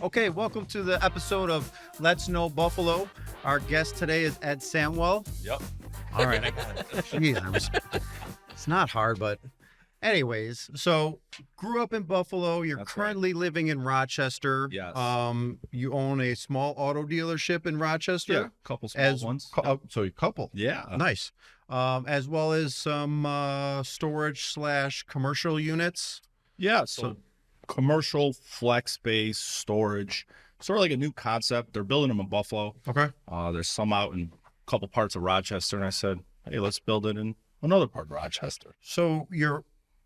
Okay, welcome to the episode of Let's Know Buffalo. Our guest today is Ed Samoel. Yep. All right, I got it. Jeez, it's not hard, but anyways, so grew up in Buffalo. You're That's currently living in Rochester. Yes. You own a small auto dealership in Rochester. Yeah, a couple small ones. So a couple. Yeah. Nice. As well as some storage / commercial units. Yeah. So commercial flex space storage, sort of like a new concept. They're building them in Buffalo. Okay. There's some out in a couple parts of Rochester, and I said, hey, let's build it in another part of Rochester. So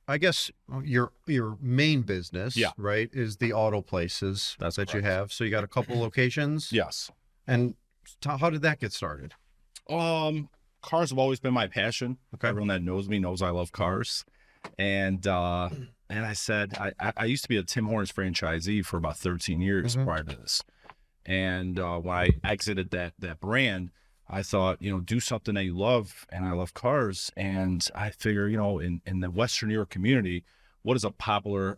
I guess your main business, Yeah. right, is the auto places That's that you correct. have. So you got a couple locations. Yes. And how did that get started? Cars have always been my passion. Okay. Everyone that knows me knows I love cars. And I said, I used to be a Tim Hortons franchisee for about 13 years Mhm. prior to this. And when I exited that brand, I thought, do something that you love, and I love cars. And I figure, in the Western New York community, what is a popular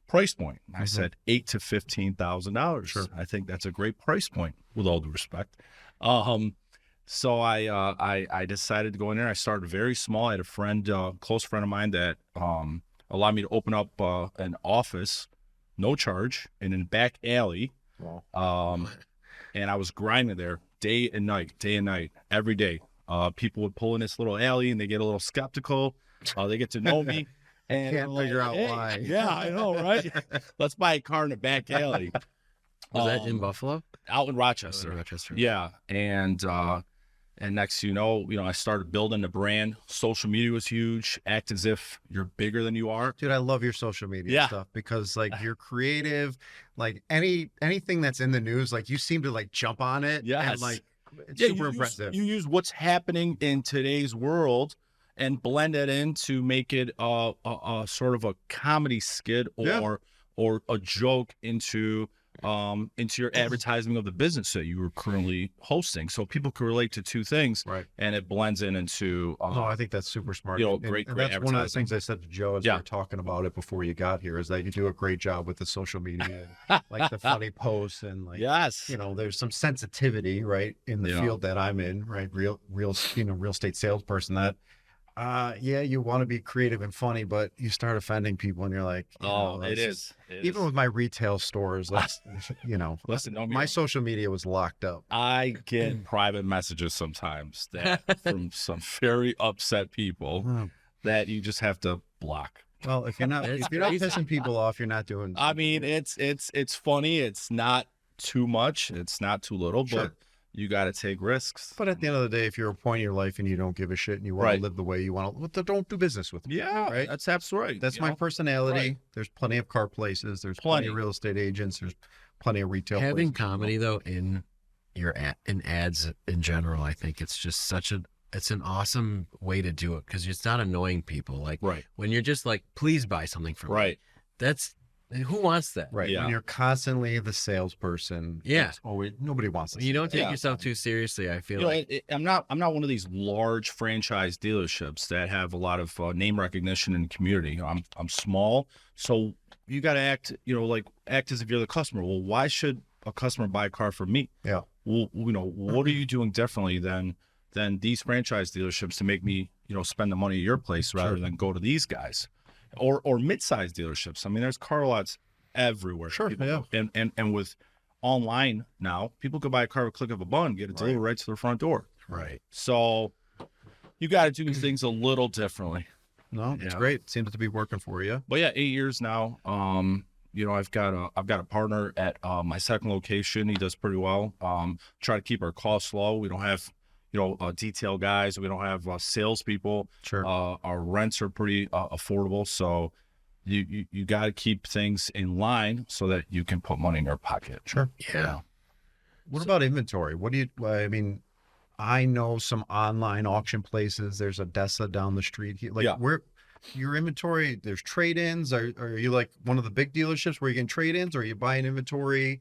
price point? And I said $8,000 to $15,000. Sure. I think that's a great price point, with all due respect. So I decided to go in there. I started very small. I had a friend, close friend of mine, that allowed me to open up an office, no charge, in a back alley. Wow. And I was grinding there day and night, every day. People would pull in this little alley and they get a little skeptical. They get to know me. And Can't I'm figure out "Hey, why." Yeah, I know, right? Let's buy a car in a back alley. Was that in Buffalo? Out in Rochester. Rochester. Yeah. And next, I started building the brand. Social media was huge. Act as if you're bigger than you are. Dude, I love your social media Yeah. stuff because you're creative. Like anything that's in the news, you seem to jump on it. Yes. And it's Yeah, super impressive. You use what's happening in today's world and blend it in to make it a sort of a comedy skit or a joke into your advertising of the business that you were currently hosting, so people can relate to two things, Right. and it blends into No, I think that's super smart. great and that's one of the advertising. things I said to Joe as we were talking about it before you got here, is that you do a great job with the social media, and, the funny posts, and Yes. there's some sensitivity, right, in the field that I'm in, right, real estate salesperson, that you want to be creative and funny, but you start offending people, and you're like, It is. Even with my retail stores, Listen, don't my social media was locked up. I get private messages sometimes from some very upset people that you just have to block. Well, if you're not pissing people off, you're not doing. I mean, it's funny. It's not too much. It's not too little, Sure. but you got to take risks. But at the end of the day, if you're at a point in your life and you don't give a shit and you want Right. to live the way you want to, don't do business with me. Yeah, Right. that's absolutely right. That's my personality. Right. There's plenty of car places. There's Plenty. plenty of real estate agents. There's plenty of retail Having places. comedy though in your in ads in general, I think it's just it's an awesome way to do it, because it's not annoying people. Right. When you're just please buy something from me. Right. Who wants that? Right. Yeah. When you're constantly the salesperson. Yeah. Nobody wants this. You don't take Yeah. yourself too seriously, I feel You know, like. I'm not one of these large franchise dealerships that have a lot of name recognition in the community. I'm small, so you got to act as if you're the customer. Well, why should a customer buy a car from me? Yeah. Well, what are you doing differently than these franchise dealerships to make me spend the money at your place rather than go to these guys, or mid-sized dealerships? I mean, there's car lots everywhere. Sure, People- And with online now, people could buy a car with a click of a button, get it delivered right to their front door. Right. So you got to do things a little differently. No, it's Yeah. great. It seems to be working for you. But yeah, 8 years now. I've got a partner at my second location. He does pretty well. Try to keep our costs low. We don't have detail guys. We don't have salespeople. Sure. Our rents are pretty affordable. So you got to keep things in line so that you can put money in your pocket. Sure. Yeah. What about inventory? I know some online auction places. There's Odessa down the street here. Where your inventory, there's trade-ins. Are you like one of the big dealerships where you can trade-ins, or are you buying inventory,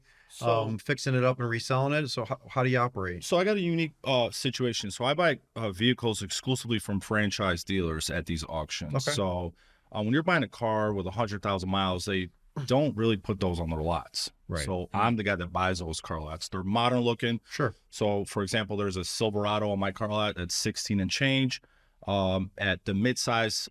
fixing it up and reselling it? So how do you operate? So I got a unique situation. So I buy vehicles exclusively from franchise dealers at these auctions. Okay. So when you're buying a car with 100,000 miles, they don't really put those on their lots. Right. So I'm the guy that buys those car lots. They're modern looking. Sure. So for example, there's a Silverado on my car lot that's 16 and change. At the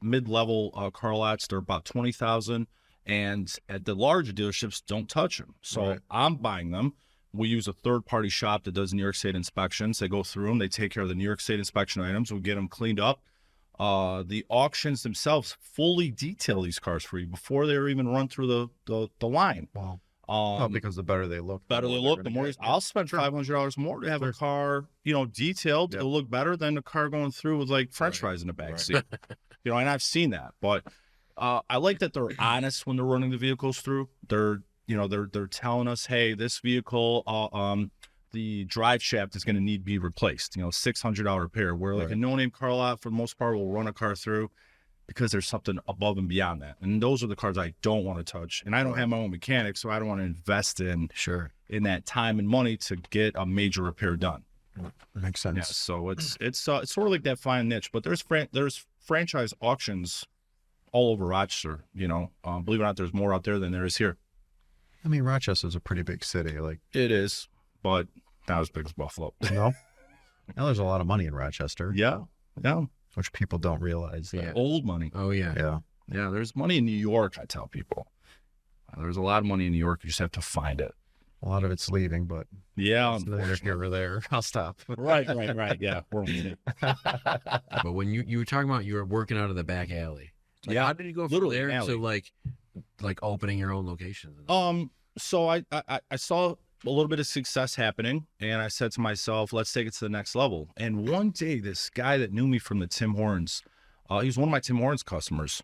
mid-level car lots, they're about 20,000. And at the larger dealerships, don't touch them. So I'm buying them. We use a third-party shop that does New York State inspections. They go through them. They take care of the New York State inspection items. We get them cleaned up. The auctions themselves fully detail these cars for you before they're even run through the line. Wow. Because the better they look. The more I'll spend $500 more to have a car, detailed. It'll look better than the car going through with like French fries in the back seat. And I've seen that. But I like that they're honest when they're running the vehicles through. They're telling us, hey, this vehicle, the drive shaft is going to need to be replaced. $600 repair. Where like a no-name car lot, for the most part, will run a car through because there's something above and beyond that. And those are the cars I don't want to touch. And I don't have my own mechanic, so I don't want to invest in that time and money to get a major repair done. Makes sense. Yeah, so it's sort of like that fine niche. But there's franchise auctions all over Rochester. Believe it or not, there's more out there than there is here. I mean, Rochester's a pretty big city. Like it is, but not as big as Buffalo. No. Now there's a lot of money in Rochester. Yeah. Which people don't realize. Yeah. Old money. Oh yeah. Yeah. There's money in New York. I tell people, there's a lot of money in New York. You just have to find it. A lot of it's leaving, but yeah, neither here or there. I'll stop. Right. Yeah. But when you were talking about you were working out of the back alley. How did you go from there to like opening your own locations? So I saw a little bit of success happening, and I said to myself, let's take it to the next level. And one day, this guy that knew me from the Tim Hortons, he was one of my Tim Hortons customers.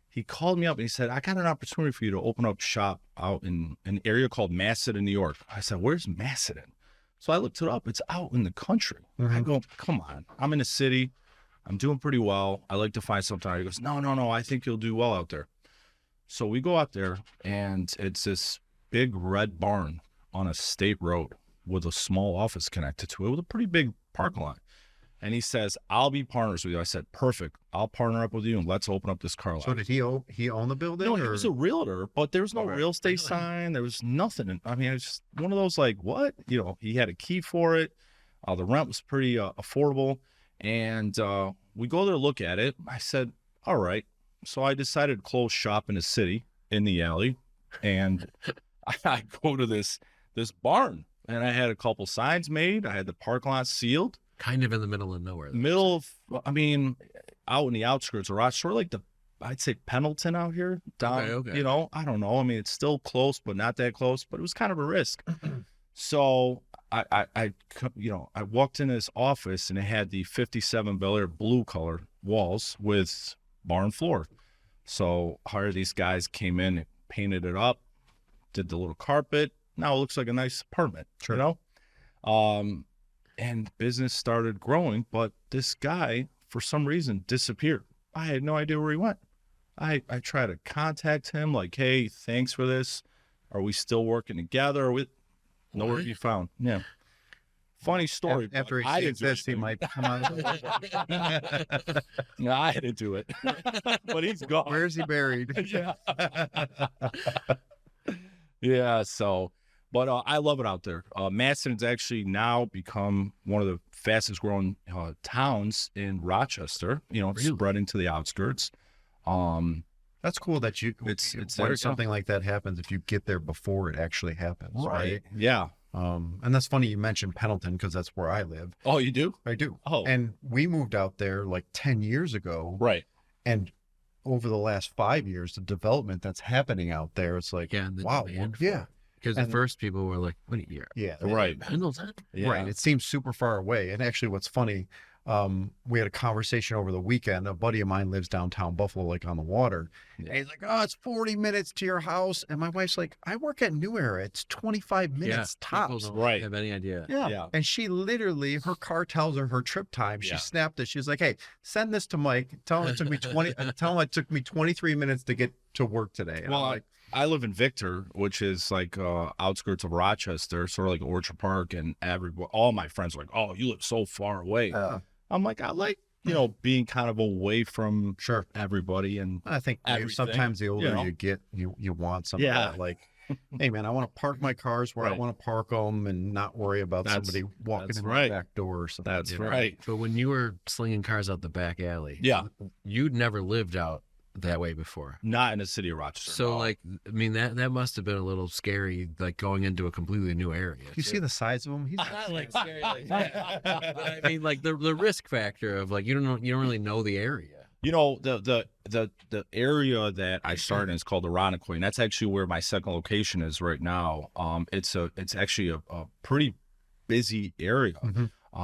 He called me up and he said, I got an opportunity for you to open up shop out in an area called Macedon, New York. I said, where's Macedon? So I looked it up. It's out in the country. I go, come on. I'm in a city. I'm doing pretty well. I like to find something. He goes, no. I think you'll do well out there. So we go out there, and it's this big red barn on a state road with a small office connected to it with a pretty big parking lot. And he says, I'll be partners with you. I said, perfect. I'll partner up with you and let's open up this car lot. So did he own the building? No, he was a realtor, but there was no real estate sign. There was nothing. I mean, it was just one of those like, what? He had a key for it. The rent was pretty affordable. And we go there to look at it. I said, all right. So I decided to close shop in the city, in the alley. And I go to this barn. And I had a couple signs made. I had the parking lot sealed. Kind of in the middle of nowhere. Out in the outskirts of Rochester, like I'd say Pendleton out here. Down, okay. I don't know. I mean, it's still close, but not that close. But it was kind of a risk. So I walked in this office, and it had the 57 Bel Air blue color walls with barn floor. So hired these guys, came in, painted it up, did the little carpet. Now it looks like a nice apartment, and business started growing, but this guy, for some reason, disappeared. I had no idea where he went. I tried to contact him, like, hey, thanks for this. Are we still working together? Nowhere to be found. Yeah. Funny story. After he sees this, he might come out. No, I didn't do it. But he's gone. Where is he buried? Yeah. Yeah, so... But I love it out there. Macedon's actually now become one of the fastest growing towns in Rochester, spreading to the outskirts. That's cool that it's when something like that happens, if you get there before it actually happens. Right. Yeah. And that's funny you mentioned Pendleton because that's where I live. Oh, you do? I do. Oh. And we moved out there like 10 years ago. Right. And over the last 5 years, the development that's happening out there, it's like, wow. Yeah. Because the first people were like, what are you? Yeah. Right. Pendleton? Yeah. Right. It seems super far away. And actually what's funny, we had a conversation over the weekend. A buddy of mine lives downtown Buffalo, like on the water. Yeah. And he's like, oh, it's 40 minutes to your house. And my wife's like, I work at New Era. It's 25 minutes tops. People don't have any idea. Yeah. And she literally, her car tells her trip time. She snapped it. She was like, hey, send this to Mike. Tell him it took me 23 minutes to get to work today. And well, I live in Victor, which is like outskirts of Rochester, sort of like Orchard Park, and all my friends are like, "Oh, you live so far away." I'm like, I like being kind of away from everybody. And I think sometimes the older you get, you want something like, hey man, I want to park my cars where I want to park them and not worry about somebody walking in my back door or something. That's right. But when you were slinging cars out the back alley, you'd never lived out that way before. Not in the city of Rochester. So like, I mean, that must have been a little scary, like going into a completely new area. You see the size of him? He's not like scary like that. But I mean, like the risk factor of like, you don't really know the area. The area that I started in is called Irondequoit, and that's actually where my second location is right now. It's actually a pretty busy area.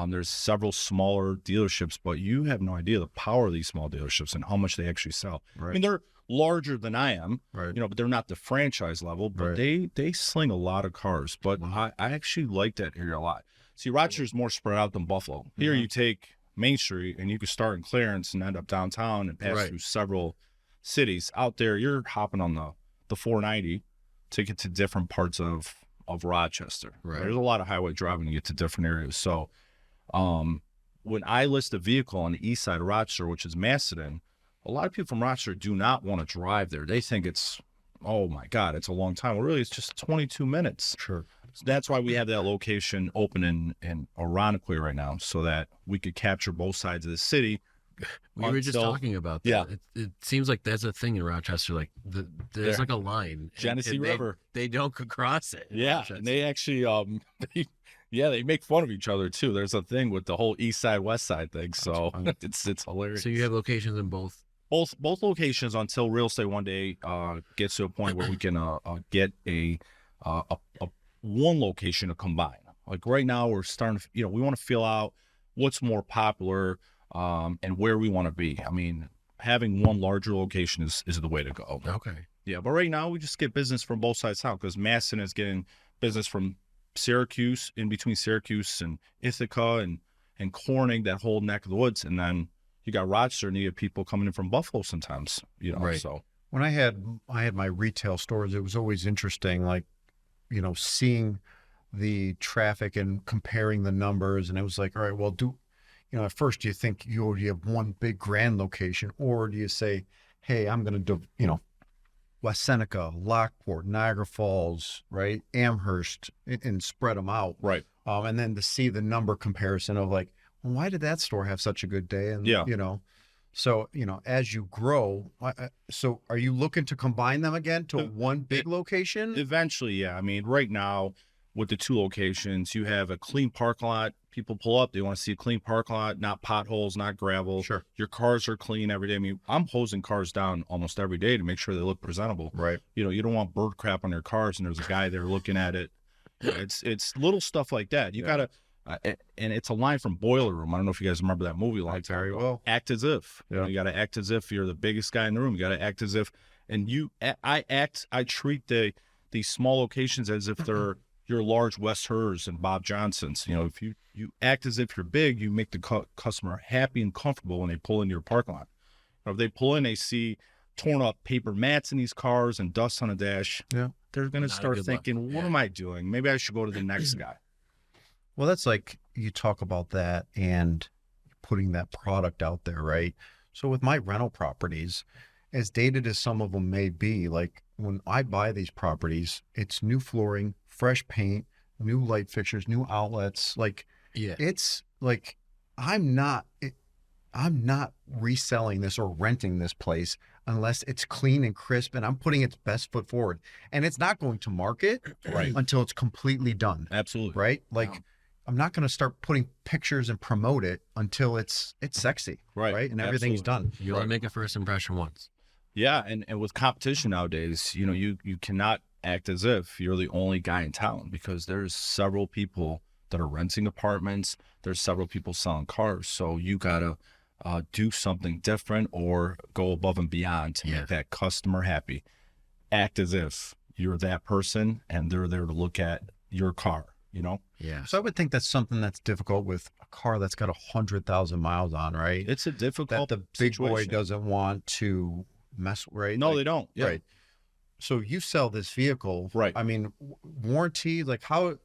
There's several smaller dealerships, but you have no idea the power of these small dealerships and how much they actually sell. I mean, they're larger than I am, but they're not the franchise level, but they sling a lot of cars. But I actually like that area a lot. See, Rochester's more spread out than Buffalo. Here you take Main Street and you can start in Clarence and end up downtown and pass through several cities. Out there, you're hopping on the 490 to get to different parts of Rochester. There's a lot of highway driving to get to different areas. So when I list a vehicle on the east side of Rochester, which is Macedon, a lot of people from Rochester do not want to drive there. They think it's, oh my God, it's a long time. Well, really, it's just 22 minutes. Sure. So that's why we have that location open in Irondequoit right now, so that we could capture both sides of the city. We were just talking about that. Yeah. It seems like that's a thing in Rochester. Like there's like a line. Genesee River. They don't cross it. Yeah. And they actually, they make fun of each other too. There's a thing with the whole east side, west side thing. So it's hilarious. So you have locations in both locations until real estate one day gets to a point where we can get a one location to combine. Like right now we're starting to, we want to feel out what's more popular and where we want to be. I mean, having one larger location is the way to go. Okay. Yeah, but right now we just get business from both sides out, because Macedon is getting business from Syracuse, in between Syracuse and Ithaca and Corning, that whole neck of the woods. And then you got Rochester, and you get people coming in from Buffalo sometimes, so. When I had my retail stores, it was always interesting, like, seeing the traffic and comparing the numbers. And it was like, all right, well, at first do you think you have one big grand location, or do you say, hey, I'm going to do, West Seneca, Lockport, Niagara Falls, right, Amherst, and spread them out. Right. And then to see the number comparison of like, well, why did that store have such a good day? And, so, as you grow, so are you looking to combine them again to one big location? Eventually, yeah. I mean, right now with the two locations, you have a clean parking lot. People pull up, they want to see a clean parking lot, not potholes, not gravel. Sure. Your cars are clean every day. I mean, I'm hosing cars down almost every day to make sure they look presentable. Right. You don't want bird crap on your cars and there's a guy there looking at it. It's little stuff like that. You gotta, and it's a line from Boiler Room. I don't know if you guys remember that movie. Like, very well. Act as if. Yeah. You got to act as if you're the biggest guy in the room. You got to act as if, and I treat these small locations as if they're your large West Hers and Bob Johnsons. If you act as if you're big, you make the customer happy and comfortable when they pull into your parking lot. If they pull in, they see torn up paper mats in these cars and dust on the dash. Yeah. They're going to start thinking, what am I doing? Maybe I should go to the next guy. Well, that's like, you talk about that and putting that product out there, right? So with my rental properties, as dated as some of them may be, like when I buy these properties, it's new flooring, fresh paint, new light fixtures, new outlets. Like, it's like, I'm not reselling this or renting this place unless it's clean and crisp and I'm putting its best foot forward. And it's not going to market until it's completely done. Absolutely. Right? Like, I'm not going to start putting pictures and promote it until it's sexy. Right? And everything's done. You only make a first impression once. Yeah. And with competition nowadays, you cannot act as if you're the only guy in town, because there's several people that are renting apartments. There's several people selling cars. So you got to do something different or go above and beyond to make that customer happy. Act as if you're that person and they're there to look at your car, Yeah. So I would think that's something that's difficult with a car that's got 100,000 miles on, right? It's a difficult that the big boy doesn't want to mess, right? No, they don't. Yeah. Right. So you sell this vehicle, right? I mean, warranty, like how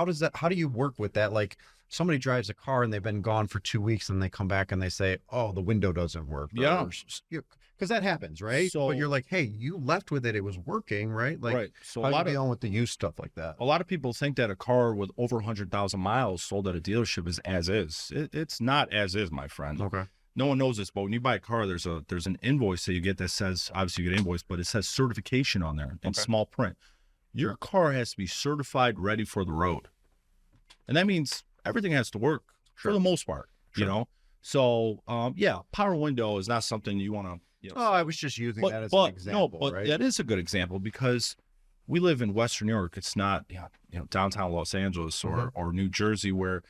do you work with that? Like, somebody drives a car and they've been gone for 2 weeks and they come back and they say, "Oh, the window doesn't work." Yeah. Because that happens, right? So, but you're like, "Hey, you left with it. It was working, right?" Like, right. So how are you dealing with the used stuff like that? A lot of people think that a car with over 100,000 miles sold at a dealership is as is. It's not as is, my friend. Okay. No one knows this, but when you buy a car, there's an invoice that you get that says, obviously you get an invoice, but it says certification on there in small print. Your car has to be certified, ready for the road. And that means everything has to work for the most part, you know? So, power window is not something you want to, Oh, I was just using that as an example, no, but right? that is a good example because we live in Western New York. It's not, downtown Los Angeles or New Jersey where,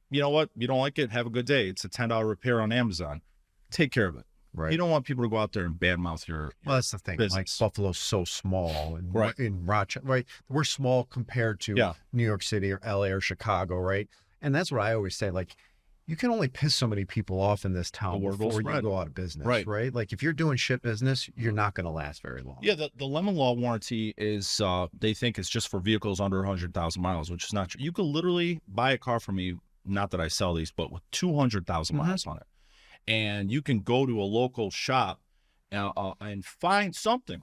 you know what? You don't like it? Have a good day. It's a $10 repair on Amazon. Take care of it. Right. You don't want people to go out there and badmouth your well, that's the thing. business. Like Buffalo's so small, and Right. in Rochester, right? We're small compared to New York City or LA or Chicago, right? And that's what I always say. Like, you can only piss so many people off in this town before you go out of business, right? Like, if you're doing shit business, you're not going to last very long. Yeah, the lemon law warranty is they think it's just for vehicles under 100,000 miles, which is not true. You could literally buy a car from me. Not that I sell these, but with 200,000 miles on it. And you can go to a local shop and find something.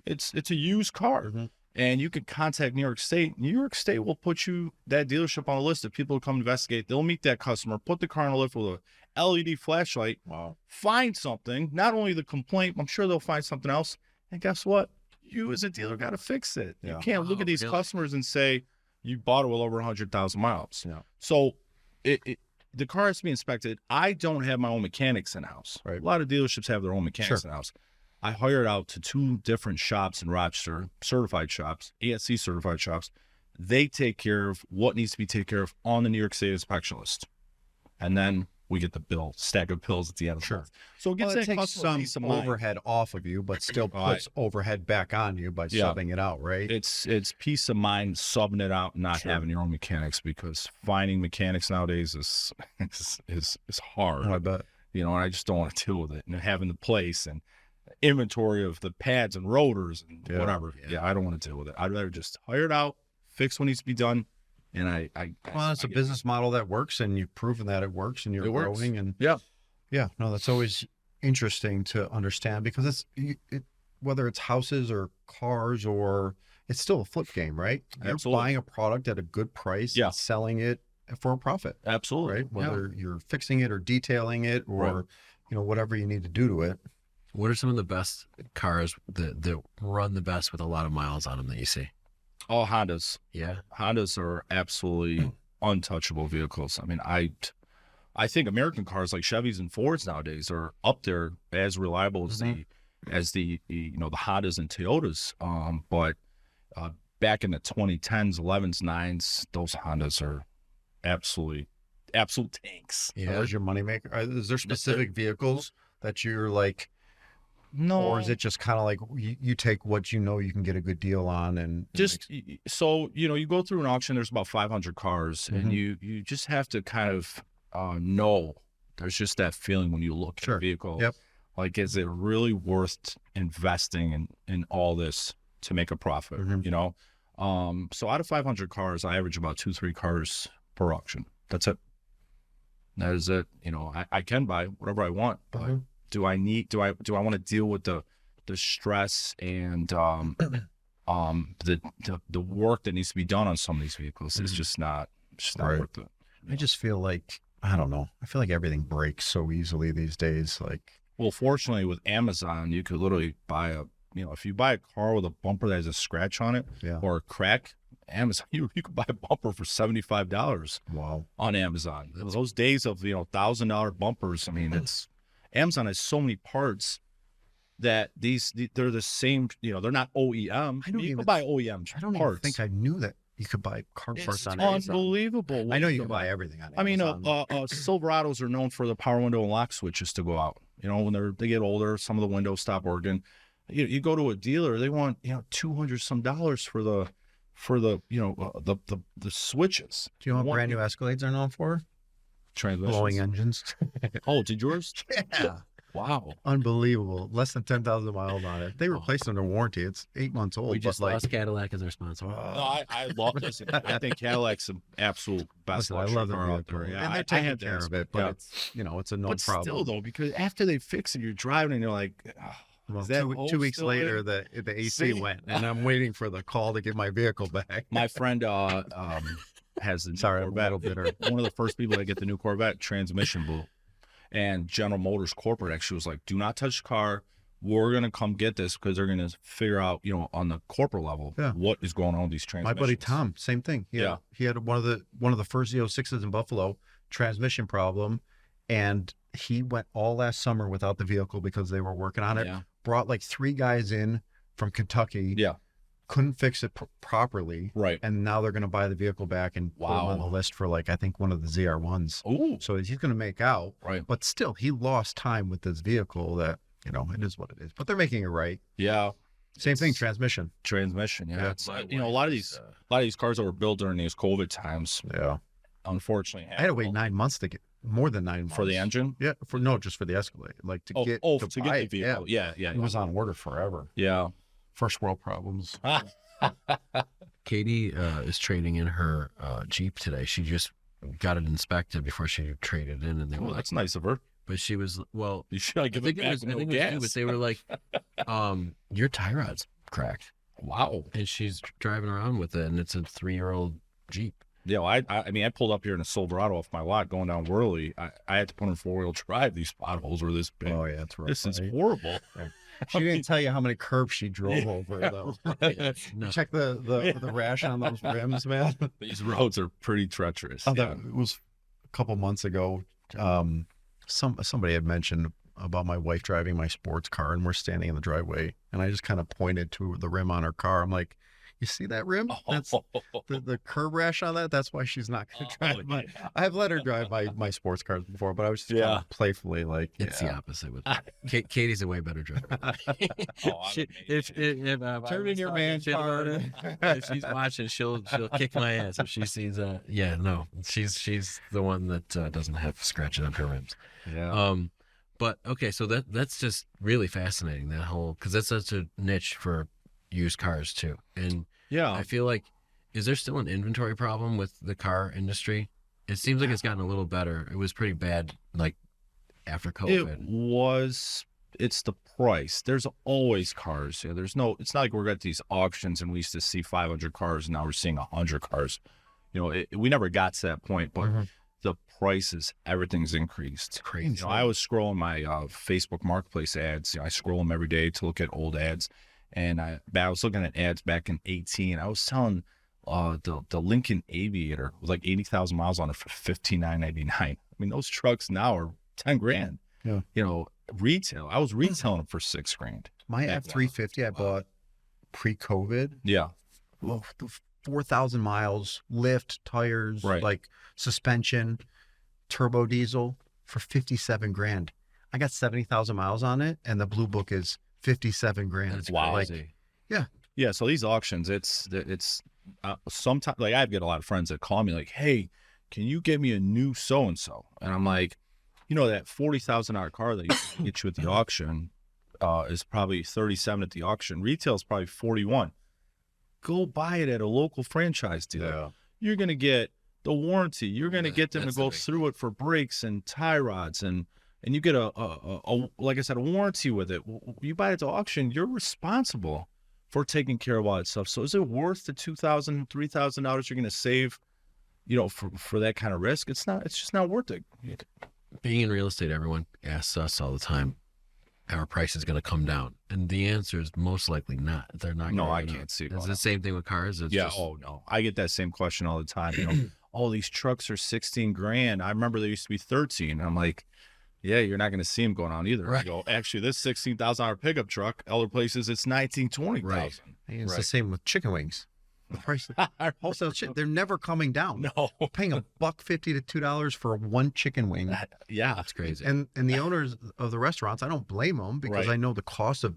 It's a used car. And you can contact New York State. New York State will put you that dealership on a list of people who come investigate. They'll meet that customer, put the car on a lift with a LED flashlight, find something, not only the complaint, I'm sure they'll find something else. And guess what? You as a dealer got to fix it. You can't look at these customers and say, you bought it with over 100,000 miles. So the car has to be inspected. I don't have my own mechanics in-house. Right. A lot of dealerships have their own mechanics in-house. I hired out to 2 different shops in Rochester, certified shops, ASC certified shops. They take care of what needs to be taken care of on the New York State inspection list. And then we get the bill, stack of bills at the end of the month. So it takes some overhead off of you, but still puts overhead back on you by subbing it out, right? It's peace of mind subbing it out, not having your own mechanics, because finding mechanics nowadays is hard. I bet. And I just don't want to deal with it. And having the place and inventory of the pads and rotors and whatever. I don't want to deal with it. I'd rather just hire it out, fix what needs to be done. And well, it's a business model that works, and you've proven that it works, and you're growing. And no, that's always interesting to understand, because whether it's houses or cars, or it's still a flip game, right? You're buying a product at a good price, and selling it for a profit. Absolutely. Right. Whether you're fixing it or detailing it, or whatever you need to do to it. What are some of the best cars that run the best with a lot of miles on them that you see? All Hondas. Yeah. Hondas are absolutely untouchable vehicles. I mean, I think American cars like Chevys and Fords nowadays are up there as reliable as the Hondas and Toyotas. But back in the 2010s, 11s, 9s, those Hondas are absolute tanks. Yeah. That was your moneymaker. Is there specific vehicles that you're like? No. Or is it just kind of like you take what you can get a good deal on, and so you go through an auction, there's about 500 cars, and you just have to kind of know. There's just that feeling when you look at a vehicle. Like, is it really worth investing in all this to make a profit? So out of 500 cars, I average about 2-3 cars per auction. That's it. That is it. I can buy whatever I want, but do I want to deal with the stress and the work that needs to be done on some of these vehicles? It's just not worth it. I just feel like, I don't know. I feel like everything breaks so easily these days. Well, fortunately with Amazon, you could literally buy if you buy a car with a bumper that has a scratch on it or a crack, Amazon, you could buy a bumper for $75. Wow. On Amazon. Those days of $1,000 bumpers. I mean, Amazon has so many parts that they're the same. They're not OEM. You can buy OEM parts. I don't even think I knew that you could buy car parts on Amazon. Unbelievable. I know you can buy everything on Amazon. I mean, Silverados are known for the power window and lock switches to go out. When they get older, some of the windows stop working. You go to a dealer, they want $200 some for the switches. Do you know what brand new Escalades are known for? Transmissions. Blowing engines. Oh, did yours? Yeah. Wow. Unbelievable. Less than 10,000 miles on it. They replaced it under warranty. It's 8 months old. We just lost Cadillac as our sponsor. No, I love this. I think Cadillac's an absolute best I love car out there. Yeah, and they're taking care of it, but it's, it's a no but problem. Still though, because after they fix it, you're driving and you're like, well, 2 weeks later, the AC went, and I'm waiting for the call to get my vehicle back. My friend has a Corvette. One of the first people that get the new Corvette, transmission blew. And General Motors corporate actually was like, do not touch the car. We're going to come get this because they're going to figure out, on the corporate level, what is going on with these transmissions. My buddy Tom, same thing. He had one of the first Z06s in Buffalo, transmission problem, and he went all last summer without the vehicle because they were working on it. Yeah. Brought like 3 guys in from Kentucky. Yeah. Couldn't fix it properly. Right. And now they're going to buy the vehicle back and put him on the list for I think one of the ZR1s. Oh. So he's going to make out. Right. But still, he lost time with this vehicle that, it is what it is. But they're making it right. Yeah. Same thing, transmission. Yeah. It's, a lot of these cars that were built during these COVID times. Yeah. Unfortunately. I had to wait 9 months to get more than 9 months. For the engine? Yeah. Just for the Escalade. To get the vehicle. Yeah. It was on order forever. Yeah. First world problems. Katie is trading in her Jeep today. She just got it inspected before she traded in, and they were that's nice of her. But she was you should give it back. I think it was you, but they were like, your tie rod's cracked. Wow. And she's driving around with it, and it's a 3-year-old Jeep. Yeah, well, I pulled up here in a Silverado off my lot going down Worley. I had to put in 4-wheel drive. These potholes were this big. Oh yeah, that's right. This is horrible. She didn't tell you how many curbs she drove over, though. No. Check the rash on those rims, man. These roads are pretty treacherous. It was a couple months ago. Somebody had mentioned about my wife driving my sports car, and we're standing in the driveway, and I just kind of pointed to the rim on her car. I'm like, you see that rim? That's the curb rash on that. That's why she's not going to drive my. I've let her drive my sports cars before, but I was just kind of playfully like, it's the opposite with Katie's a way better driver. If turn in your man car. If she's watching, she'll kick my ass if she sees she's the one that doesn't have scratches on her rims. Yeah. But okay, so that's just really fascinating, that whole, because that's such a niche for used cars too. And I feel like, is there still an inventory problem with the car industry? It seems like it's gotten a little better. It was pretty bad after COVID. It's the price. There's always cars. It's not like we're at these auctions and we used to see 500 cars and now we're seeing 100 cars. We never got to that point, but the prices, everything's increased. It's crazy. I was scrolling my Facebook Marketplace ads. I scroll them every day to look at old ads. And I was looking at ads back in 2018. I was selling the Lincoln Aviator with like 80,000 miles on it for $59.99. I mean, those trucks now are $10,000. Yeah. Retail. I was retailing them for $6,000. My F-350 I bought pre-COVID. Yeah. Well, 4,000 miles, lift, tires, suspension, turbo diesel for $57,000. I got 70,000 miles on it, and the blue book is $57,000. That's crazy. Yeah. So these auctions, it's sometimes I get a lot of friends that call me like, hey, can you get me a new so-and-so? And I'm like, that $40,000 car that you can get you at the auction is probably 37 at the auction. Retail is probably 41. Go buy it at a local franchise dealer. Yeah. You're going to get the warranty. You're going to get them to go through it for brakes and tie rods, and you get a like I said, a warranty with it. You buy it at the auction, you're responsible for taking care of all that stuff. So is it worth the $2,000, $3,000 you're going to save, for that kind of risk? It's not. It's just not worth it. Being in real estate, everyone asks us all the time, our price is going to come down, and the answer is most likely not. They're not. No, I can't see. It's the same thing with cars. Oh no, I get that same question all the time. Oh, these trucks are $16,000. I remember they used to be 13. I'm like, yeah, you're not going to see them going on either. Right. I go, actually, this $16,000 pickup truck, other places it's $19,000, $20,000. Right. It's the same with chicken wings. The price wholesale chicken, they're never coming down. No, we're paying $1.50 to $2 for one chicken wing. That's crazy. And the owners of the restaurants, I don't blame them because I know the cost of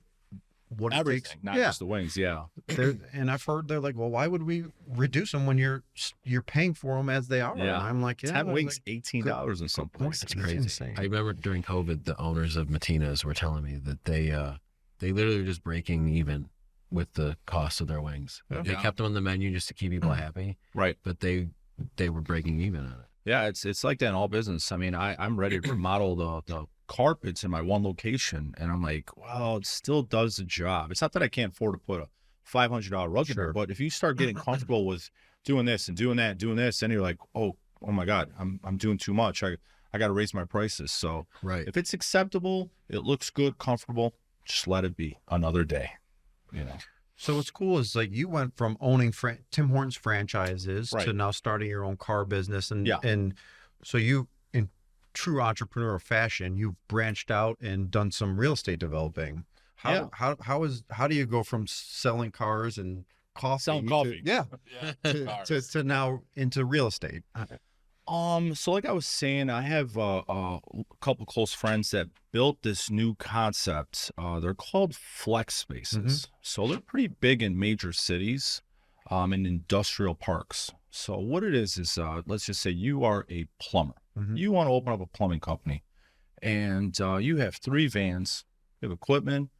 what everything, it takes. not just the wings. Yeah. And I've heard they're like, well, why would we reduce them when you're paying for them as they are? Yeah. And I'm like, 10 wings, like, $18 in some points. It's crazy. Insane. I remember during COVID, the owners of Matina's were telling me that they literally were just breaking even with the cost of their wings. Yeah. They kept them on the menu just to keep people happy. Right. But they were breaking even on it. Yeah, it's like that in all business. I mean, I'm ready to remodel the carpets in my one location, and I'm like, well, it still does the job. It's not that I can't afford to put a $500 rug in there, but if you start getting comfortable with doing this and doing that, doing this, then you're like, oh my God, I'm doing too much. I got to raise my prices. So if it's acceptable, it looks good, comfortable, just let it be another day, you know. So what's cool is like you went from owning Tim Hortons franchises to now starting your own car business, and so you, in true entrepreneur fashion, you've branched out and done some real estate developing. How do you go from selling cars and coffee to now into real estate? So like I was saying, I have a couple close friends that built this new concept. They're called flex spaces. So they're pretty big in major cities, and industrial parks. So what it is let's just say you are a plumber. You want to open up a plumbing company, and you have 3 vans, you have equipment,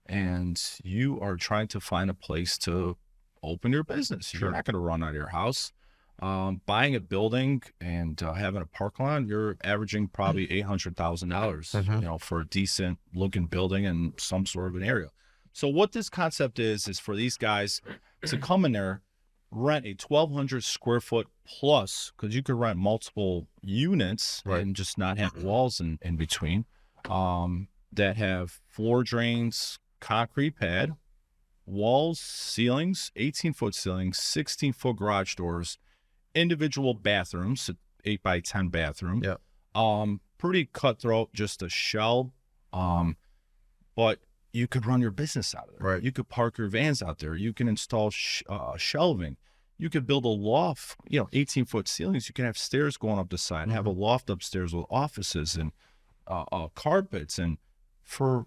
and you are trying to find a place to open your business. You're not going to run out of your house. Buying a building and having a parking lot, you're averaging probably $800,000, you know, for a decent looking building in some sort of an area. So what this concept is for these guys to come in there, rent a 1,200 square foot plus, because you could rent multiple units and just not have walls in between, that have floor drains, concrete pad, walls, ceilings, 18-foot ceilings, 16-foot garage doors, individual bathrooms, 8x10 bathroom. Pretty cutthroat, just a shell. But you could run your business out of there. You could park your vans out there. You can install shelving. You could build a loft, 18-foot ceilings. You can have stairs going up the side, have a loft upstairs with offices and carpets, and for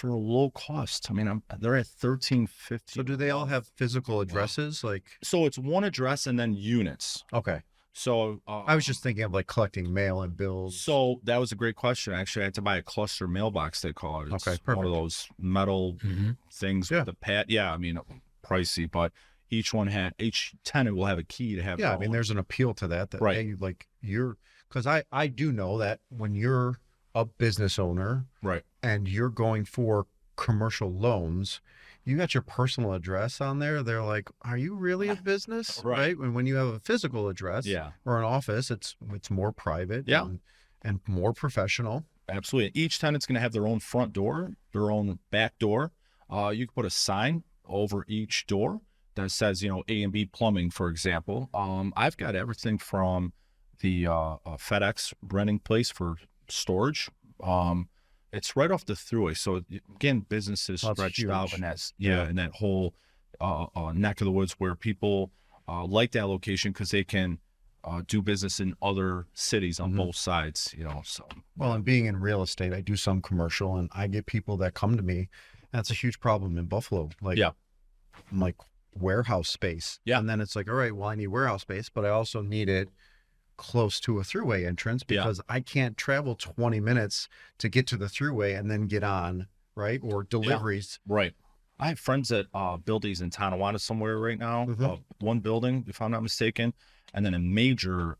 a low cost. I mean, they're at $1,350. So do they all have physical addresses? So it's one address and then units. Okay. So I was just thinking of like collecting mail and bills. So that was a great question. Actually, I had to buy a cluster mailbox, they call it. It's one of those metal things with the pad. Yeah, I mean, pricey, but each tenant will have a key to have. Yeah, I mean, there's an appeal to that. Hey, like because I do know that when you're a business owner, and you're going for commercial loans, you got your personal address on there. They're like, are you really a business? Right. And when you have a physical address or an office, it's more private and more professional. Absolutely. Each tenant's going to have their own front door, their own back door. You can put a sign over each door that says, A and B plumbing, for example. I've got everything from the FedEx renting place for storage. It's right off the thruway. So again, businesses stretched out in that whole neck of the woods where people like that location because they can do business in other cities on both sides, so. Well, and being in real estate, I do some commercial and I get people that come to me. That's a huge problem in Buffalo. I'm like warehouse space. And then it's like, all right, well, I need warehouse space, but I also need it close to a throughway entrance because I can't travel 20 minutes to get to the throughway and then get on, or deliveries. I have friends that build these in Tonawanda somewhere right now, one building, if I'm not mistaken, and then a major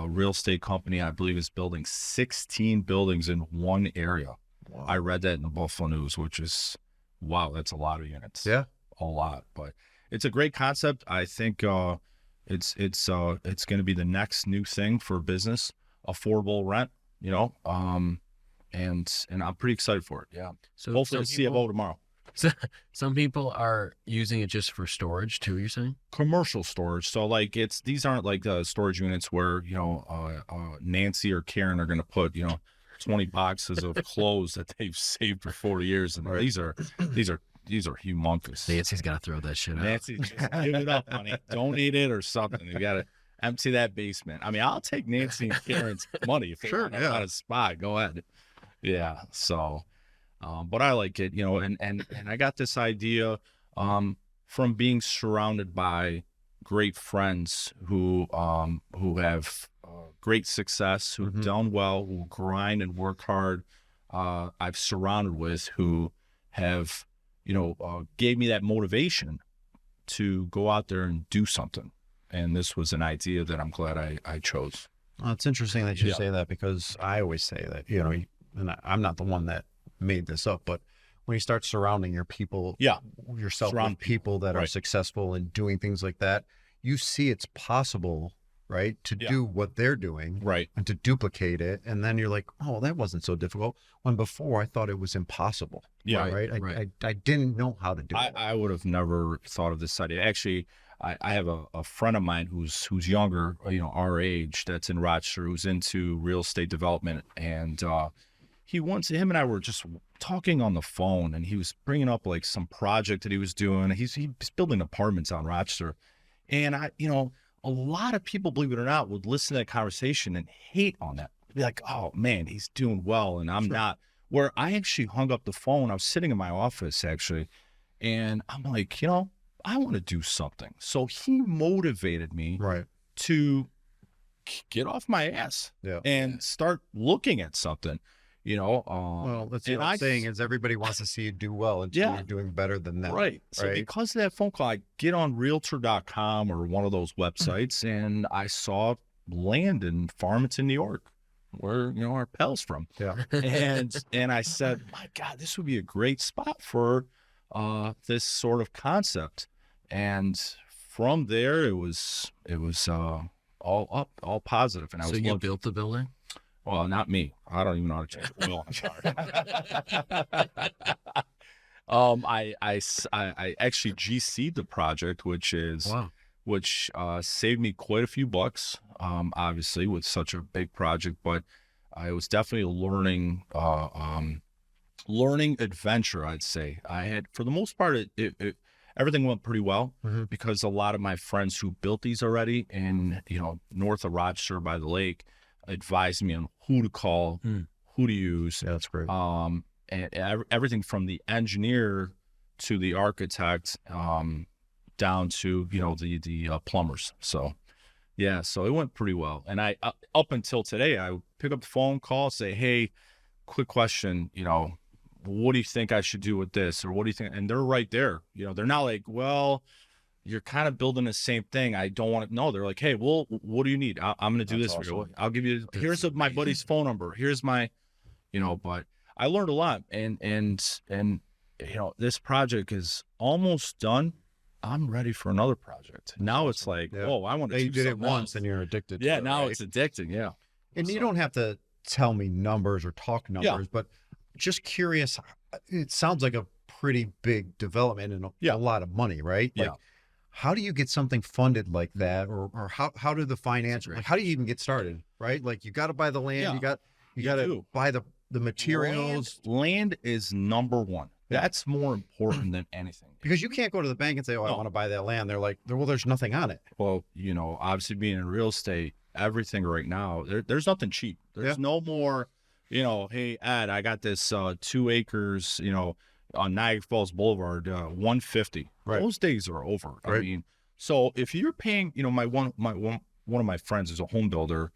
real estate company, I believe, is building 16 buildings in one area. Wow. I read that in the Buffalo News, which is, wow, that's a lot of units. Yeah. A lot, but it's a great concept. I think it's going to be the next new thing for business, affordable rent, and I'm pretty excited for it. Yeah. So hopefully I'll see a vote tomorrow. So some people are using it just for storage too, you're saying? Commercial storage. So these aren't like storage units where, Nancy or Karen are going to put, 20 boxes of clothes that they've saved for 40 years. And these are humongous. Nancy's got to throw that shit out. Nancy, just give it up, honey. Donate it or something. You got to empty that basement. I mean, I'll take Nancy and Karen's money if they want on a spot. Go ahead. Yeah. So, But I like it, and I got this idea from being surrounded by great friends who have great success, who've done well, who grind and work hard. I've surrounded with who have, gave me that motivation to go out there and do something. And this was an idea that I'm glad I chose. Well, it's interesting that you say that, because I always say that, and I'm not the one that made this up, but when you start surrounding yourself with people that are successful and doing things like that, you see it's possible, right, to do what they're doing, and to duplicate it, and then you're like, oh, that wasn't so difficult. When before I thought it was impossible. I didn't know how to do it. I would have never thought of this idea. Actually, I have a friend of mine who's younger, our age, that's in Rochester, who's into real estate development, and him and I were just talking on the phone, and he was bringing up like some project that he was doing. He's building apartments on Rochester, and a lot of people, believe it or not, would listen to that conversation and hate on that. Be like, oh man, he's doing well, and I'm not. Where I actually hung up the phone. I was sitting in my office actually, and I'm like, I want to do something. So he motivated me to get off my ass and start looking at something. Well, that's what I'm saying is everybody wants to see you do well until you're doing better than them. Right. So because of that phone call, I get on realtor.com or one of those websites, and I saw land in Farmington, New York, where, our pal's from. Yeah. And I said, my God, this would be a great spot for this sort of concept. And from there, it was all up, all positive. And you built the building? Well, not me. I don't even know how to change the oil. I'm sorry. I actually GC'd the project, which saved me quite a few bucks. Obviously, with such a big project, but it was definitely a learning adventure. I'd say I had, for the most part, everything went pretty well because a lot of my friends who built these already in north of Rochester by the lake advised me on who to call, who to use. Yeah, that's great. And everything from the engineer to the architect, down to the plumbers. So so it went pretty well. And I up until today, I would pick up the phone call, say, hey, quick question, what do you think I should do with this, or what do you think? And they're right there. They're not like, well, you're kind of building the same thing. I don't want to know. They're like, hey, well, what do you need? I'm going to do this for you. I'll give you, here's my buddy's phone number. Here's my, but I learned a lot. And this project is almost done. I'm ready for another project. Now it's like, oh, I want to do you did it once else. And you're addicted to it. Yeah, now it's addicting. Yeah. And you don't have to tell me numbers or talk numbers, but just curious, it sounds like a pretty big development and a lot of money, right? Like, how do you get something funded like that, or how do the financial, like, how do you even get started, right? Like, you got to buy the land, you got to buy the materials. Land is number one. That's more important than anything. Because you can't go to the bank and say, oh, I want to buy that land. They're like, well, there's nothing on it. Well, obviously being in real estate, everything right now, there's nothing cheap. There's no more, hey, Ed, I got this 2 acres, on Niagara Falls Boulevard, 150. Right. Those days are over. Right. I mean, so if you're paying, one of my friends is a home builder.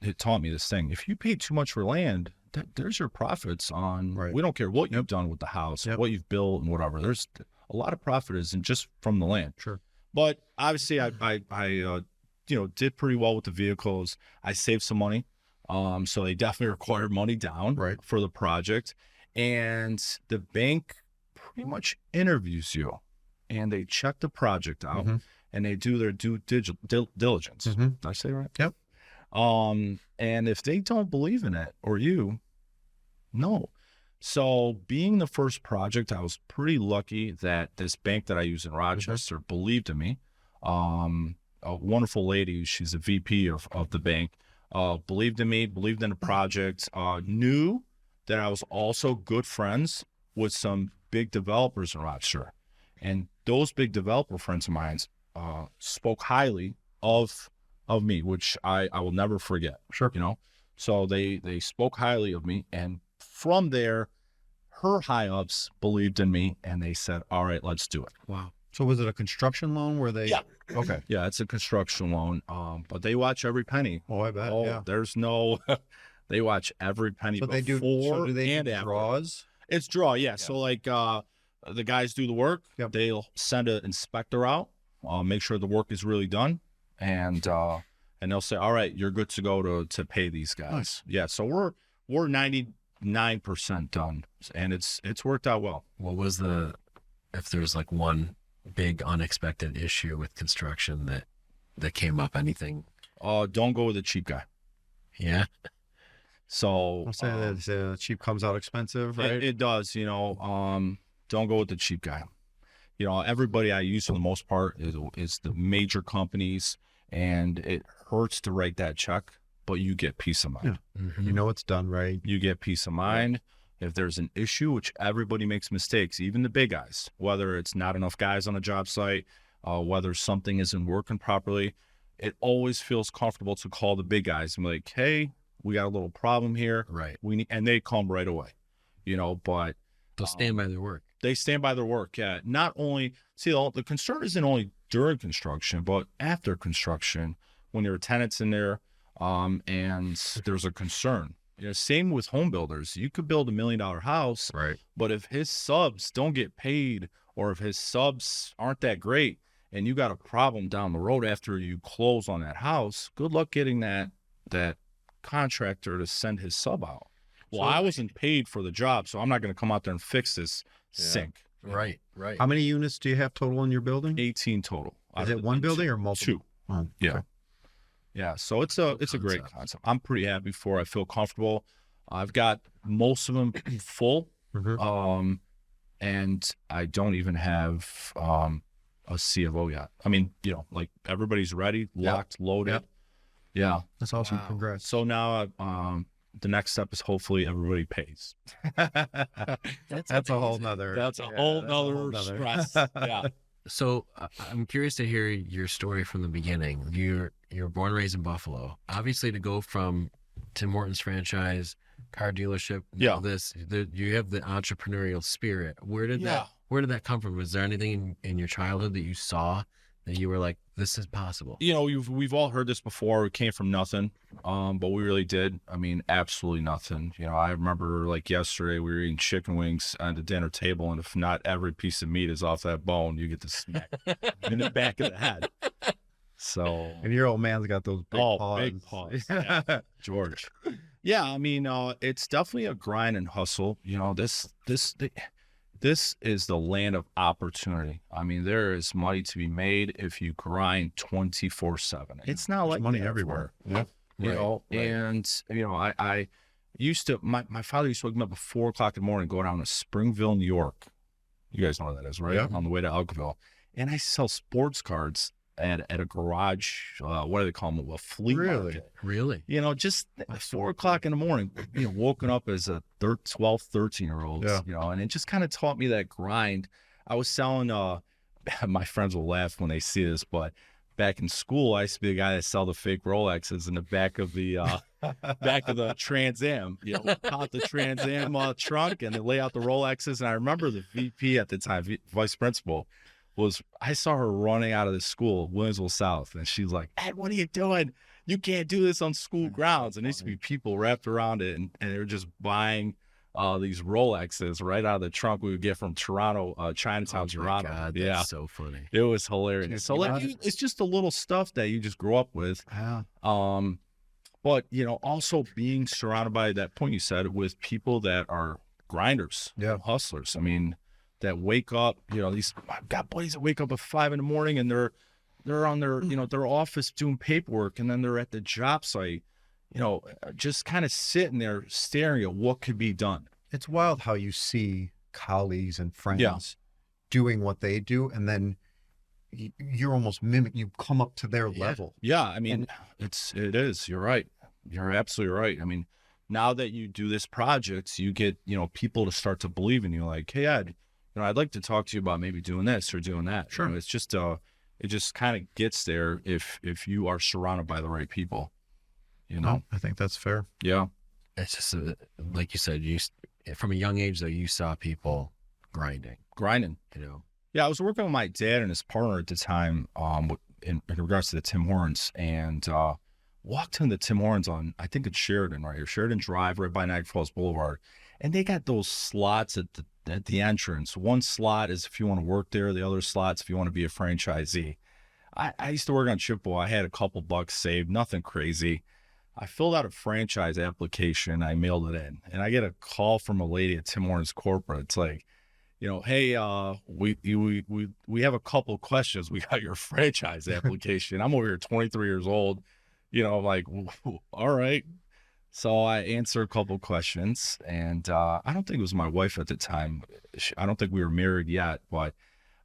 He taught me this thing. If you pay too much for land, there's your profits on. Right. We don't care what you've done with the house, what you've built, and whatever. There's a lot of profit isn't just from the land. Sure. But obviously, I did pretty well with the vehicles. I saved some money. So they definitely required money down for the project. And the bank pretty much interviews you, and they check the project out, and they do their due diligence. Did I say right? Yep. And if they don't believe in it, or no. So being the first project, I was pretty lucky that this bank that I use in Rochester believed in me. A wonderful lady, she's a VP of the bank, believed in me, believed in the project, knew that I was also good friends with some big developers in Rochester. And those big developer friends of mine spoke highly of me, which I will never forget. Sure. So they spoke highly of me. And from there, her high ups believed in me, and they said, "All right, let's do it." Wow. So was it a construction loan where they? Yeah. Okay. Yeah, it's a construction loan. But they watch every penny. Oh, I bet. Oh, yeah. there's no. They watch every penny. So they do. So do they do draws? It's draw. Yeah. So like the guys do the work. Yep. They'll send an inspector out, make sure the work is really done, and they'll say, "All right, you're good to go to pay these guys." Nice. Yeah. So we're 99% done, and it's worked out well. What was if there's like one big unexpected issue with construction that came up? Anything? Don't go with a cheap guy. Yeah. So I'll say that cheap comes out expensive, right? It does, don't go with the cheap guy. Everybody I use for the most part is the major companies, and it hurts to write that check, but you get peace of mind. Yeah. Mm-hmm. You know it's done right. You get peace of mind. If there's an issue, which everybody makes mistakes, even the big guys, whether it's not enough guys on a job site, whether something isn't working properly, it always feels comfortable to call the big guys and be like, "Hey, we got a little problem here. Right. And they come right away, but they'll stand by their work. They stand by their work. Yeah. Not only the concern isn't only during construction, but after construction, when there are tenants in there, and there's a concern. Same with home builders. You could build $1 million house, Right. but if his subs don't get paid, or if his subs aren't that great, and you got a problem down the road after you close on that house, good luck getting that contractor to send his sub out. Well, I wasn't paid for the job, so I'm not going to come out there and fix this sink. Right. How many units do you have total in your building? 18 total. Is it one building or multiple? 2. Oh, Yeah. okay. Yeah. So it's a great concept. I'm pretty happy for it. I feel comfortable. I've got most of them full. Mm-hmm. And I don't even have a CFO yet. I mean, like everybody's ready, locked, loaded. Yep. Yeah. That's awesome. Wow. Congrats. So now the next step is hopefully everybody pays. That's a whole nother. That's a whole nother stress. Yeah. So I'm curious to hear your story from the beginning. You're born and raised in Buffalo. Obviously, to go from Tim Hortons franchise, car dealership, Yeah. You have the entrepreneurial spirit. Where did that come from? Was there anything in your childhood that you saw that you were like, this is possible? We've all heard this before. We came from nothing, but we really did. I mean, absolutely nothing. I remember like yesterday we were eating chicken wings on the dinner table, and if not every piece of meat is off that bone, you get the smack in the back of the head. So, and your old man's got those big paws. Big paws. Yeah. George. Yeah, I mean, it's definitely a grind and hustle. This is the land of opportunity. I mean, there is money to be made if you grind 24/7. It's not like money everywhere. Yeah. And I used to. My father used to wake me up at 4 o'clock in the morning, go down to Springville, New York. You guys know where that is, right? Yeah. On the way to Elkville, and I sell sports cards at a garage. What do they call them? A flea market. Really? Just at 4 o'clock in the morning, woken up as a 12, 13-year-old, and it just kind of taught me that grind. I was selling, my friends will laugh when they see this, but back in school, I used to be the guy that sell the fake Rolexes in the back of the Trans Am. Out the Trans Am trunk, and they lay out the Rolexes. And I remember the VP at the time, vice principal, I saw her running out of the school, Williamsville South, and she's like, "Ed, what are you doing? You can't do this on school grounds." And there used to be people wrapped around it, and they were just buying these Rolexes right out of the trunk we would get from Toronto, Chinatown, Toronto. God, yeah, that's so funny. It was hilarious. So it's just the little stuff that you just grow up with. Yeah. But also being surrounded by that point you said with people that are grinders, hustlers. I mean, that wake up. I've got buddies that wake up at 5 a.m. and they're on their their office doing paperwork, and then they're at the job site. Just kind of sitting there staring at what could be done. It's wild how you see colleagues and friends doing what they do, and then you're almost you come up to their level. Yeah, I mean, it is. You're right. You're absolutely right. I mean, now that you do this project, you get people to start to believe in you. Like, "Hey, Ed, I'd like to talk to you about maybe doing this or doing that." Sure. It's just it just kind of gets there if you are surrounded by the right people. I think that's fair. Yeah. It's just like you said, from a young age though, you saw people grinding, you know. Yeah, I was working with my dad and his partner at the time, in regards to the Tim Hortons, and walked into Tim Hortons on, I think it's Sheridan, right here, Sheridan Drive, right by Niagara Falls Boulevard, and they got those slots at the entrance. One slot is if you want to work there, the other slot's if you want to be a franchisee. I used to work on Chippewa. I had a couple bucks saved, nothing crazy. I filled out a franchise application. I mailed it in, and I get a call from a lady at Tim Hortons corporate. It's like, you know, hey, we have a couple questions. We got your franchise application. I'm over here 23 years old. You know, I'm like, all right. So I answered a couple questions, and I don't think it was my wife at the time. I don't think we were married yet, but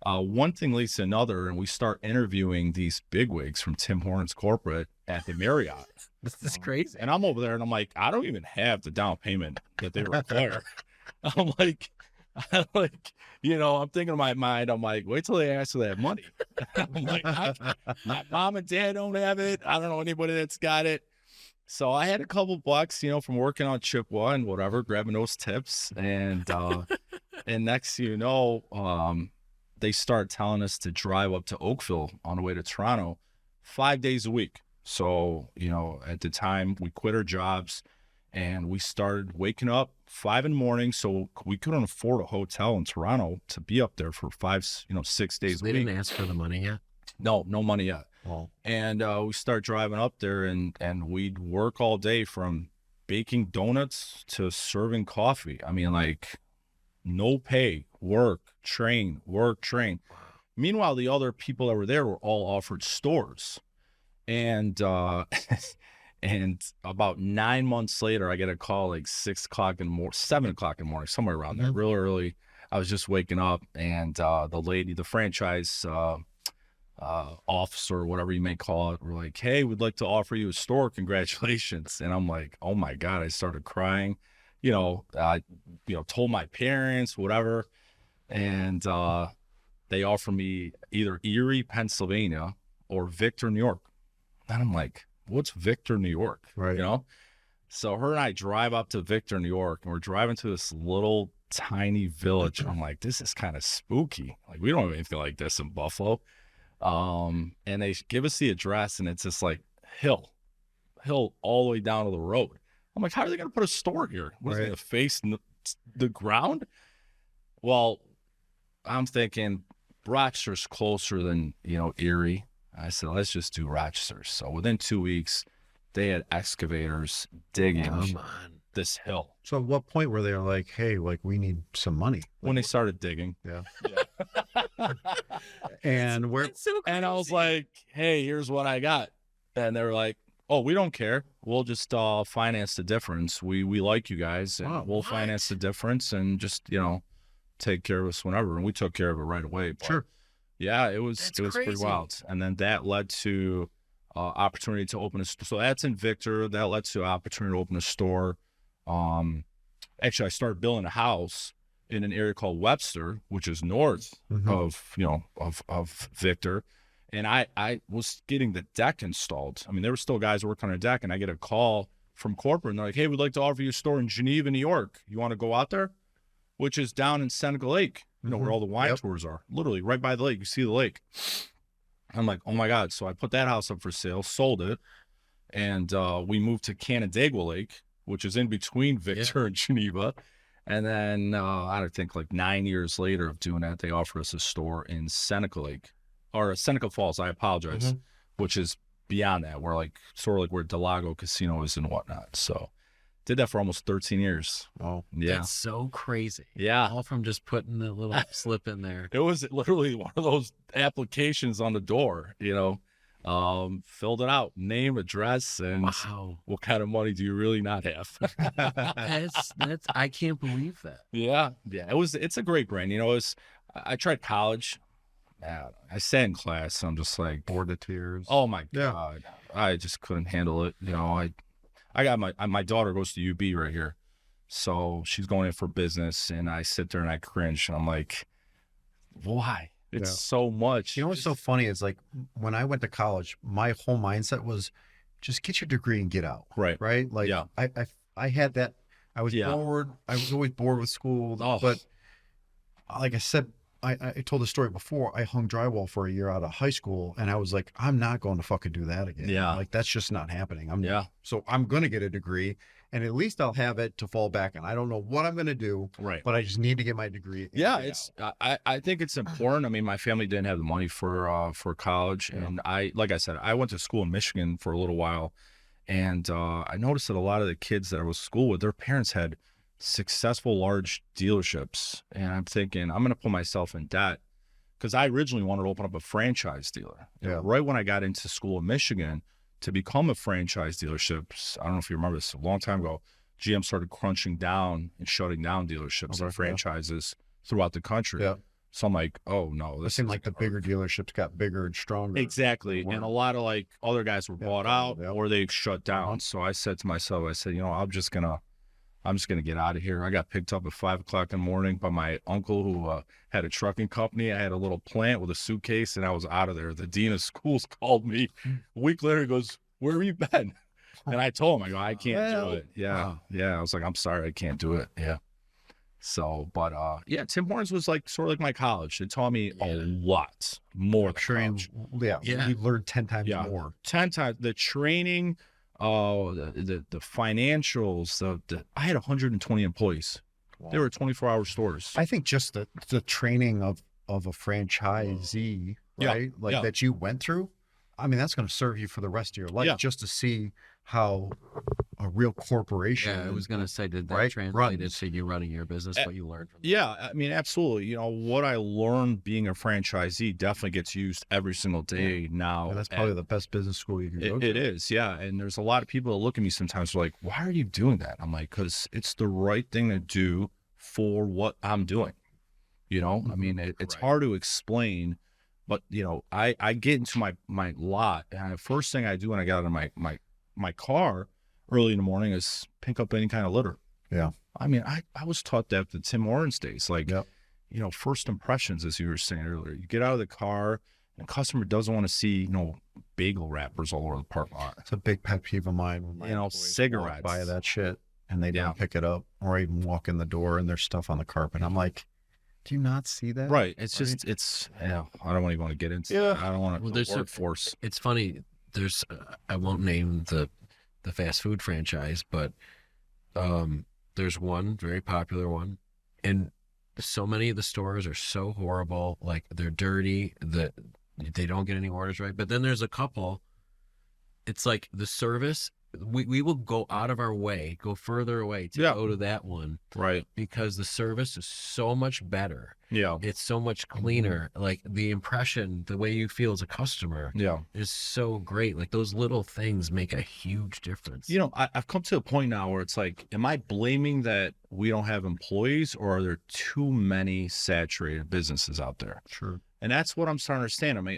one thing leads to another, and we start interviewing these bigwigs from Tim Hortons corporate at the Marriott. This is crazy. And I'm over there, and I'm like, I don't even have the down payment that they require. I'm like, you know, I'm thinking in my mind, I'm like, wait till they ask for that money. I'm like, my mom and dad don't have it. I don't know anybody that's got it. So I had a couple bucks, you know, from working on Chippewa and whatever, grabbing those tips. And and next thing you know, they start telling us to drive up to Oakville on the way to Toronto 5 days a week. So, you know, at the time we quit our jobs and we started waking up 5 a.m. So we couldn't afford a hotel in Toronto to be up there for 6 days So a week. they didn't ask for the money yet? No money yet. Oh. And we start driving up there and we'd work all day from baking donuts to serving coffee. I mean, like, no pay, work, train. Meanwhile, the other people that were there were all offered stores. And and about 9 months later, I get a call like 7 o'clock in the morning, somewhere around there, real early. I was just waking up, and the lady, the franchise officer, whatever you may call it, were like, hey, we'd like to offer you a store. Congratulations. And I'm like, oh my God, I started crying. You know, told my parents, whatever. And they offered me either Erie, Pennsylvania or Victor, New York. And I'm like, what's Victor, New York? Right. You know? So her and I drive up to Victor, New York, and we're driving to this little tiny village. I'm like, this is kind of spooky. Like, we don't have anything like this in Buffalo. And they give us the address, and it's just like hill all the way down to the road. I'm like, how are they going to put a store here? What is it going to face the ground? Well, I'm thinking Rochester's closer than, Erie. I said, let's just do Rochester. So within 2 weeks, they had excavators digging this hill. So at what point were they like, hey, like, we need some money? When they started digging. Yeah. And and I was like, hey, here's what I got. And they were like, oh, we don't care. We'll just finance the difference. We like you guys, and we'll finance the difference and just, take care of us whenever. And we took care of it right away. But sure. Yeah, it was pretty wild. And then that led to opportunity to open a store. So that's in Victor. That led to opportunity to open a store. Actually, I started building a house in an area called Webster, which is north of Victor. And I was getting the deck installed. I mean, there were still guys working on a deck, and I get a call from corporate, and they're like, hey, we'd like to offer you a store in Geneva, New York. You want to go out there? Which is down in Seneca Lake, where all the wine tours are. Literally right by the lake. You see the lake. I'm like, oh my God. So I put that house up for sale, sold it, and we moved to Canandaigua Lake, which is in between Victor and Geneva. And then I think like 9 years later of doing that, they offered us a store in Seneca Lake, or Seneca Falls, I apologize, which is beyond that. We're like sort of like where Delago Casino is and whatnot. So did that for almost 13 years. Oh, yeah. That's so crazy. Yeah. All from just putting the little slip in there. It was literally one of those applications on the door, filled it out, name, address, and what kind of money do you really not have? that's I can't believe that. Yeah. It's a great brand. I tried college. I sat in class, so I'm just like bored to tears. Oh my God. I just couldn't handle it. I got my daughter goes to UB right here. So she's going in for business, and I sit there and I cringe, and I'm like, why? It's so much. You know what's so funny is, like, when I went to college, my whole mindset was just get your degree and get out. Right. Like, I had that I was bored. I was always bored with school. But like I said, I told the story before. I hung drywall for a year out of high school, and I was like, I'm not going to fucking do that again. Yeah. Like, that's just not happening. So I'm going to get a degree, and at least I'll have it to fall back on. I don't know what I'm going to do, but I just need to get my degree. I think it's important. I mean, my family didn't have the money for college, and like I said, I went to school in Michigan for a little while, and I noticed that a lot of the kids that I was at school with, their parents had successful large dealerships, and I'm thinking I'm going to put myself in debt because I originally wanted to open up a franchise dealer. Right when I got into school in Michigan to become a franchise dealerships, I don't know if you remember this, a long time ago, GM started crunching down and shutting down dealerships and franchises throughout the country. So I'm like, oh no, this seemed like the bigger dealerships got bigger and stronger. Exactly. And a lot of like other guys were bought out or they shut down. So I said to myself, I said, I'm just gonna get out of here. I got picked up at 5 o'clock in the morning by my uncle who had a trucking company. I had a little plant with a suitcase, and I was out of there. The dean of schools called me a week later. He goes, "Where have you been?" And I told him, I go, "I can't do it." I was like, "I'm sorry, I can't do it." So, but Tim Hortons was like sort of like my college. It taught me a lot more. You learned 10 times more. 10 times the training. The financials, I had 120 employees. Wow. They were 24-hour stores. I think just the training of a franchisee, right? That you went through. I mean, that's going to serve you for the rest of your life, just to see how a real corporation. Yeah, I was going to say, did that translate into you running your business, what you learned from that? Yeah, I mean, absolutely. What I learned being a franchisee definitely gets used every single day now. That's probably the best business school you can go to. It is, yeah. And there's a lot of people that look at me sometimes like, why are you doing that? I'm like, because it's the right thing to do for what I'm doing. I mean, it's hard to explain. But, I get into my lot, and the first thing I do when I get out of my car early in the morning is pick up any kind of litter. Yeah. I mean, I was taught that at the Tim Hortons days. Like, first impressions, as you were saying earlier. You get out of the car, and the customer doesn't want to see, bagel wrappers all over the parking lot. It's a big pet peeve of mine when my cigarettes. Buy that shit, and they don't pick it up, or even walk in the door, and there's stuff on the carpet. I'm like, do you not see that? Right. It's just, I don't even want to get into it. I don't want to there's workforce. It's funny. There's, I won't name the fast food franchise, but there's one very popular one. And so many of the stores are so horrible. Like, they're dirty, that they don't get any orders right. But then there's a couple, it's like the service, we will go out of our way, go further away to go to that one. Right. Because the service is so much better. Yeah. It's so much cleaner. Like, the impression, the way you feel as a customer is so great. Like, those little things make a huge difference. I've come to a point now where it's like, am I blaming that we don't have employees, or are there too many saturated businesses out there? Sure. And that's what I'm starting to understand. I mean,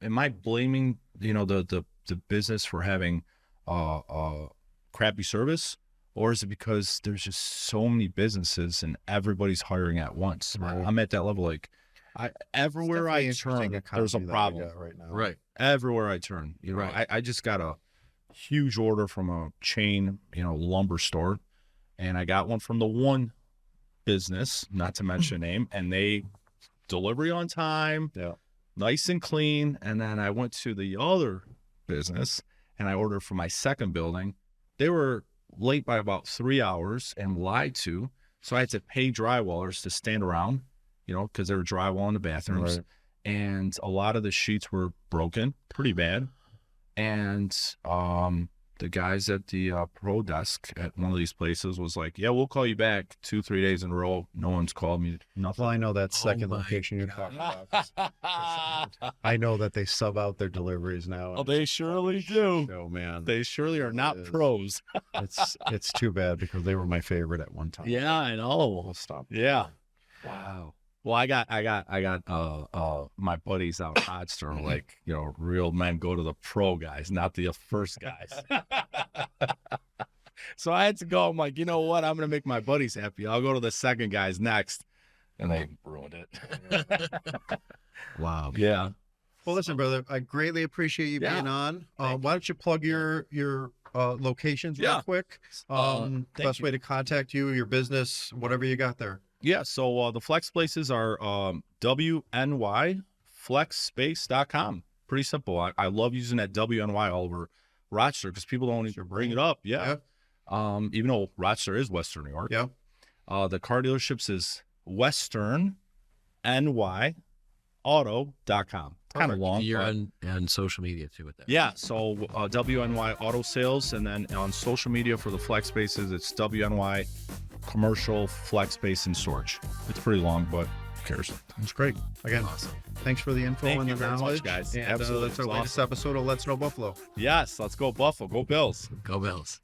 am I blaming, the business for having crappy service, or is it because there's just so many businesses and everybody's hiring at once? Right. I'm at that level. Like, everywhere I turn, there's a problem right now. Right. Everywhere I turn, I just got a huge order from a chain, lumber store, and I got one from the one business, not to mention name, and they delivery on time, nice and clean. And then I went to the other business and I ordered from my second building. They were late by about 3 hours and lied to. So I had to pay drywallers to stand around, because they were drywalling the bathrooms. Right. And a lot of the sheets were broken, pretty bad. And the guys at the pro desk at one of these places was like, yeah, we'll call you back 2-3 days in a row. No one's called me. Nothing. Well, I know that second location you're talking about. I know that they sub out their deliveries now. Oh, they surely do. Oh, man. They surely are not pros. It's too bad, because they were my favorite at one time. Yeah, I know. We'll stop. Yeah. Wow. Well, I got my buddies out Rochester, like, real men go to the pro guys, not the first guys. So I had to go. I'm like, you know what? I'm going to make my buddies happy. I'll go to the second guys next. And they ruined it. Wow. Yeah. Well, listen, brother, I greatly appreciate you being on. Why don't you plug your locations real quick. Best way to contact you, your business, whatever you got there. Yeah, so the flex places are WNYFlexspace.com. Pretty simple. I love using that WNY all over Rochester because people don't even bring it up. Yeah. Even though Rochester is Western New York. Yeah. The car dealerships is westernnyauto.com. Kind of long. You're on social media too with that. Yeah, so WNY Auto Sales, and then on social media for the flex spaces, it's WNY Commercial Flex Space and Storage. It's pretty long, but who cares? It's great. Again, Awesome. Thanks for the info and the knowledge, guys. And Absolutely, that's our latest episode of Let's Know Buffalo. Yes, let's go Buffalo. Go Bills. Go Bills.